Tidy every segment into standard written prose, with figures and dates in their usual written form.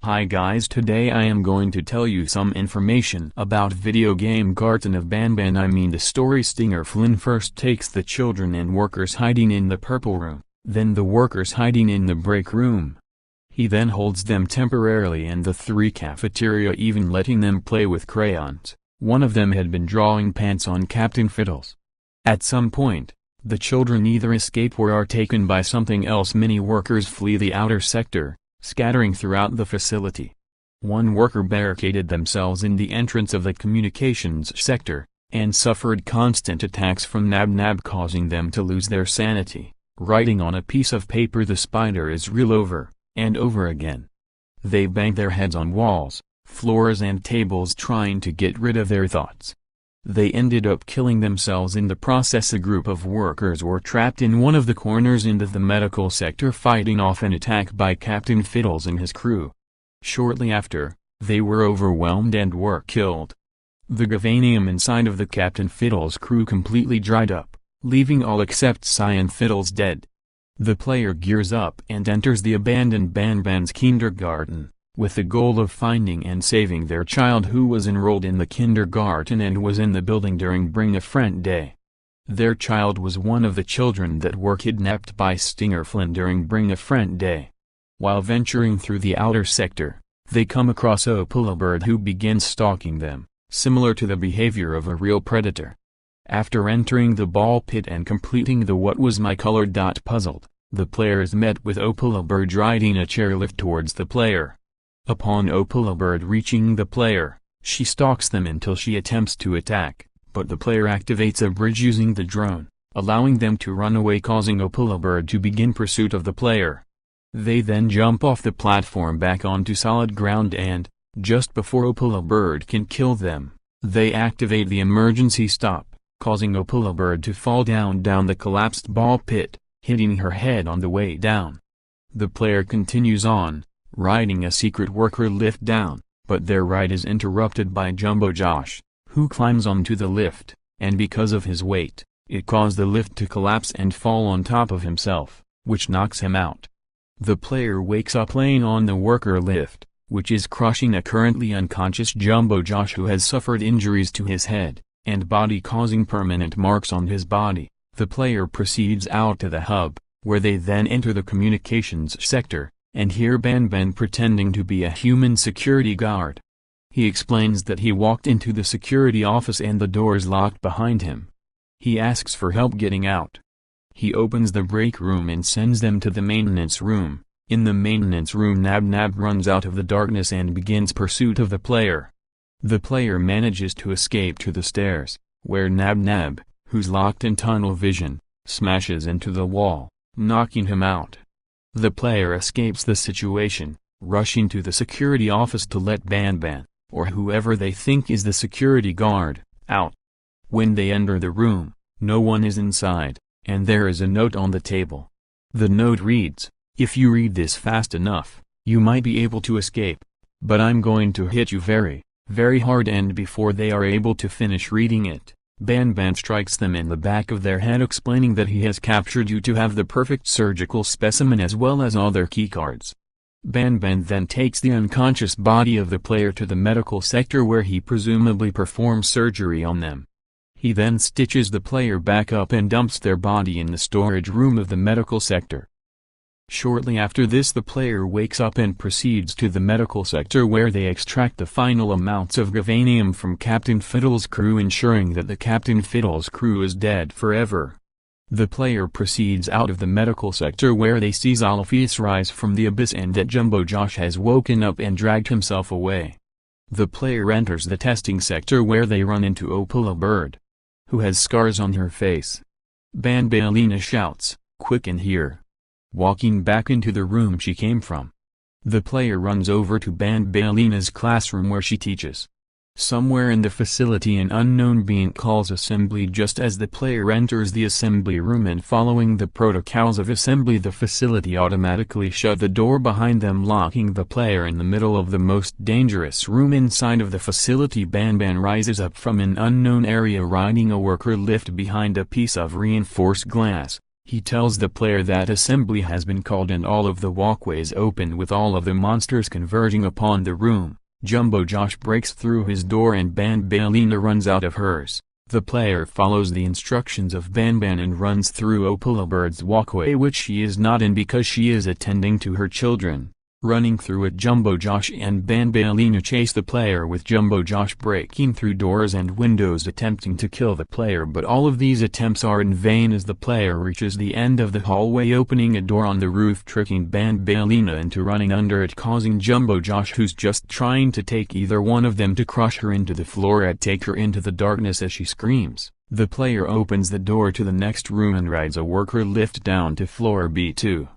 Hi guys, today I am going to tell you some information about video game Garten of Banban. I mean the story. Stinger Flynn first takes the children and workers hiding in the purple room, then the workers hiding in the break room. He then holds them temporarily in the 3 cafeteria, even letting them play with crayons. One of them had been drawing pants on Captain Fiddles. At some point, the children either escape or are taken by something else. Many workers flee the outer sector, scattering throughout the facility. One worker barricaded themselves in the entrance of the communications sector, and suffered constant attacks from Nab, causing them to lose their sanity, writing on a piece of paper, "The spider is real," over and over again. They banged their heads on walls, floors and tables trying to get rid of their thoughts. They ended up killing themselves in the process. A group of workers were trapped in one of the corners in the medical sector, fighting off an attack by Captain Fiddles and his crew. Shortly after, they were overwhelmed and were killed. The galvanium inside of the Captain Fiddles crew completely dried up, leaving all except Cyan Fiddles dead. The player gears up and enters the abandoned Banban's kindergarten, with the goal of finding and saving their child, who was enrolled in the kindergarten and was in the building during Bring a Friend Day. Their child was one of the children that were kidnapped by Stinger Flynn during Bring a Friend Day. While venturing through the outer sector, they come across Opala Bird, who begins stalking them, similar to the behavior of a real predator. After entering the ball pit and completing the "What was my color?" puzzle, the player is met with Opala Bird riding a chairlift towards the player. Upon Opala Bird reaching the player, she stalks them until she attempts to attack, but the player activates a bridge using the drone, allowing them to run away, causing Opala Bird to begin pursuit of the player. They then jump off the platform back onto solid ground and, just before Opala Bird can kill them, they activate the emergency stop, causing Opala Bird to fall down the collapsed ball pit, hitting her head on the way down. The player continues on, riding a secret worker lift down, but their ride is interrupted by Jumbo Josh, who climbs onto the lift, and because of his weight, it caused the lift to collapse and fall on top of himself, which knocks him out. The player wakes up laying on the worker lift, which is crushing a currently unconscious Jumbo Josh, who has suffered injuries to his head and body, causing permanent marks on his body. The player proceeds out to the hub, where they then enter the communications sector, and hear Banban pretending to be a human security guard. He explains that he walked into the security office and the doors locked behind him. He asks for help getting out. He opens the break room and sends them to the maintenance room. In the maintenance room, Nab runs out of the darkness and begins pursuit of the player. The player manages to escape to the stairs, where Nab, who's locked in tunnel vision, smashes into the wall, knocking him out. The player escapes the situation, rushing to the security office to let Banban, or whoever they think is the security guard, out. When they enter the room, no one is inside, and there is a note on the table. The note reads, "If you read this fast enough, you might be able to escape, but I'm going to hit you very, very hard." And before they are able to finish reading it, Banban strikes them in the back of their head, explaining that he has captured you to have the perfect surgical specimen as well as all their keycards. Banban then takes the unconscious body of the player to the medical sector, where he presumably performs surgery on them. He then stitches the player back up and dumps their body in the storage room of the medical sector. Shortly after this, the player wakes up and proceeds to the medical sector, where they extract the final amounts of galvanium from Captain Fiddles' crew, ensuring that the Captain Fiddles crew is dead forever. The player proceeds out of the medical sector, where they see Zolophius rise from the abyss and that Jumbo Josh has woken up and dragged himself away. The player enters the testing sector, where they run into Opala Bird, who has scars on her face. Banbalina shouts, "Quick in here!" walking back into the room she came from. The player runs over to Banbalina's classroom, where she teaches. Somewhere in the facility, an unknown being calls assembly just as the player enters the assembly room, and following the protocols of assembly, the facility automatically shut the door behind them, locking the player in the middle of the most dangerous room inside of the facility. Banban rises up from an unknown area riding a worker lift behind a piece of reinforced glass. He tells the player that assembly has been called and all of the walkways open with all of the monsters converging upon the room. Jumbo Josh breaks through his door and Banbalina runs out of hers. The player follows the instructions of Banban and runs through Opillabird's walkway, which she is not in because she is attending to her children. Running through it, Jumbo Josh and Banbalina chase the player, with Jumbo Josh breaking through doors and windows attempting to kill the player, but all of these attempts are in vain as the player reaches the end of the hallway, opening a door on the roof, tricking Banbalina into running under it, causing Jumbo Josh, who's just trying to take either one of them, to crush her into the floor and take her into the darkness as she screams. The player opens the door to the next room and rides a worker lift down to floor B2.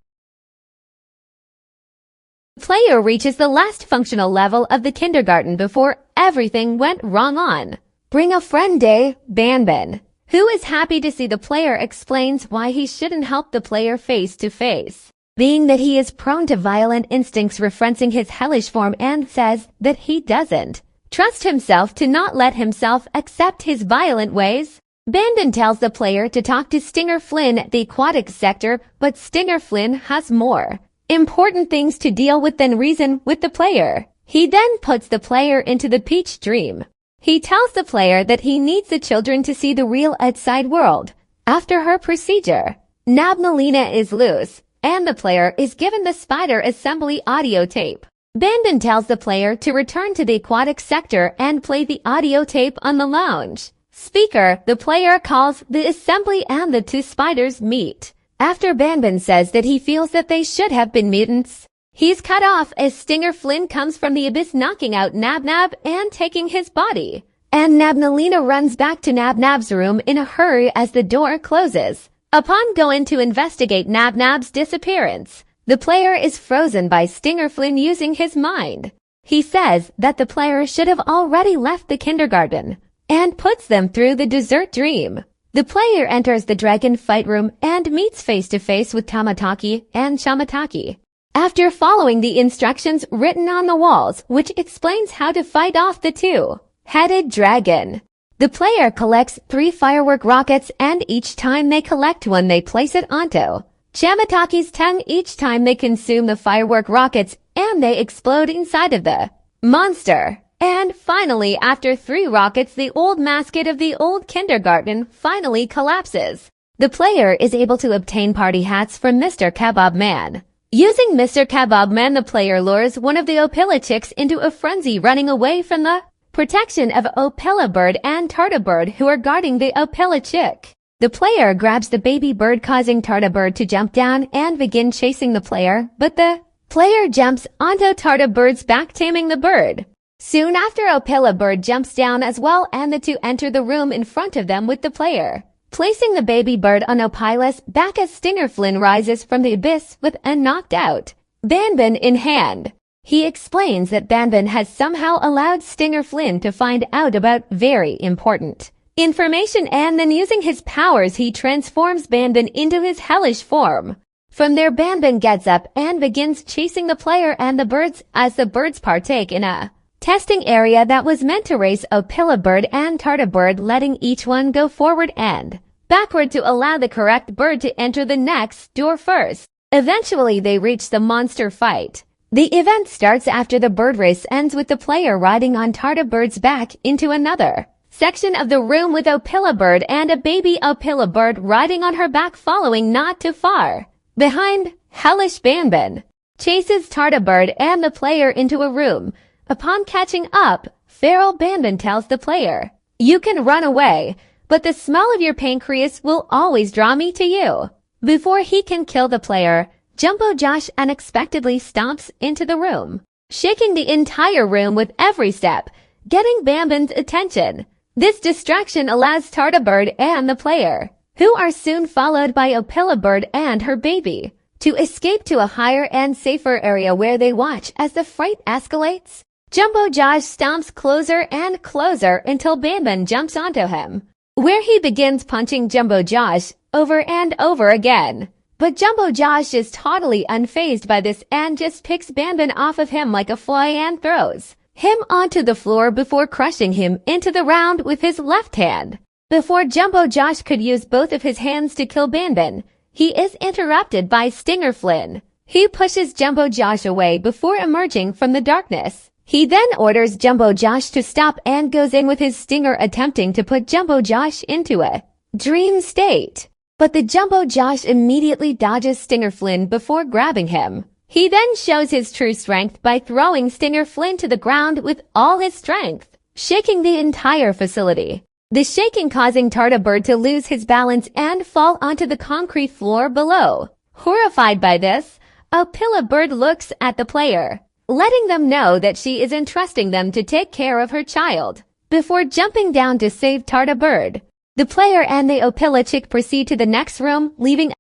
Player reaches the last functional level of the kindergarten before everything went wrong on Bring a Friend Day. Banban, who is happy to see the player, explains why he shouldn't help the player face to face, being that he is prone to violent instincts, referencing his hellish form, and says that he doesn't trust himself to not let himself accept his violent ways. Banban tells the player to talk to Stinger Flynn at the aquatic sector, but Stinger Flynn has more important things to deal with than reason with the player. He then puts the player into the Peach Dream. He tells the player that he needs the children to see the real outside world. After her procedure, Nabnalina is loose, and the player is given the spider assembly audio tape. Banban tells the player to return to the aquatic sector and play the audio tape on the lounge speaker. The player calls the assembly and the two spiders meet. After Banban says that he feels that they should have been mutants, he's cut off as Stinger Flynn comes from the abyss, knocking out Nabnab and taking his body. And Nabnalina runs back to Nabnab's room in a hurry as the door closes. Upon going to investigate Nabnab's disappearance, the player is frozen by Stinger Flynn using his mind. He says that the player should have already left the kindergarten and puts them through the dessert dream. The player enters the dragon fight room and meets face-to-face with Tamataki and Shamataki. After following the instructions written on the walls, which explains how to fight off the two-headed dragon, the player collects 3 firework rockets, and each time they collect one, they place it onto Shamataki's tongue each time they consume the firework rockets, and they explode inside of the monster. And finally, after 3 rockets, the old mascot of the old kindergarten finally collapses. The player is able to obtain party hats from Mr. Kebab Man. Using Mr. Kebab Man, the player lures one of the Opilla chicks into a frenzy, running away from the protection of Opilla Bird and Tarta Bird, who are guarding the Opilla chick. The player grabs the baby bird, causing Tarta Bird to jump down and begin chasing the player, but the player jumps onto Tarta Bird's back, taming the bird. Soon after, Opilla Bird jumps down as well, and the two enter the room in front of them with the player placing the baby bird on Opilla's back as Stinger Flynn rises from the abyss with a knocked out Banban in hand. He explains that Banban has somehow allowed Stinger Flynn to find out about very important information, and then using his powers he transforms Banban into his hellish form. From there, Banban gets up and begins chasing the player and the birds as the birds partake in a testing area that was meant to race Opilla Bird and Tarta Bird, letting each one go forward and backward to allow the correct bird to enter the next door first. Eventually, they reach the monster fight. The event starts after the bird race ends with the player riding on Tarta Bird's back into another section of the room with Opilla Bird and a baby Opilla Bird riding on her back, following not too far behind. Hellish Banban chases Tarta Bird and the player into a room. Upon catching up, feral Banban tells the player, "You can run away, but the smell of your pancreas will always draw me to you." Before he can kill the player, Jumbo Josh unexpectedly stomps into the room, shaking the entire room with every step, getting Banban's attention. This distraction allows Tarta Bird and the player, who are soon followed by Opilla Bird and her baby, to escape to a higher and safer area where they watch as the fight escalates. Jumbo Josh stomps closer and closer until Banban jumps onto him, where he begins punching Jumbo Josh over and over again. But Jumbo Josh is totally unfazed by this and just picks Banban off of him like a fly and throws him onto the floor before crushing him into the ground with his left hand. Before Jumbo Josh could use both of his hands to kill Banban, he is interrupted by Stinger Flynn. He pushes Jumbo Josh away before emerging from the darkness. He then orders Jumbo Josh to stop and goes in with his stinger, attempting to put Jumbo Josh into a dream state. But the Jumbo Josh immediately dodges Stinger Flynn before grabbing him. He then shows his true strength by throwing Stinger Flynn to the ground with all his strength, shaking the entire facility. The shaking causing Tarta Bird to lose his balance and fall onto the concrete floor below. Horrified by this, Opila Bird looks at the player, letting them know that she is entrusting them to take care of her child. Before jumping down to save Tarta Bird, the player and the Opila chick proceed to the next room, leaving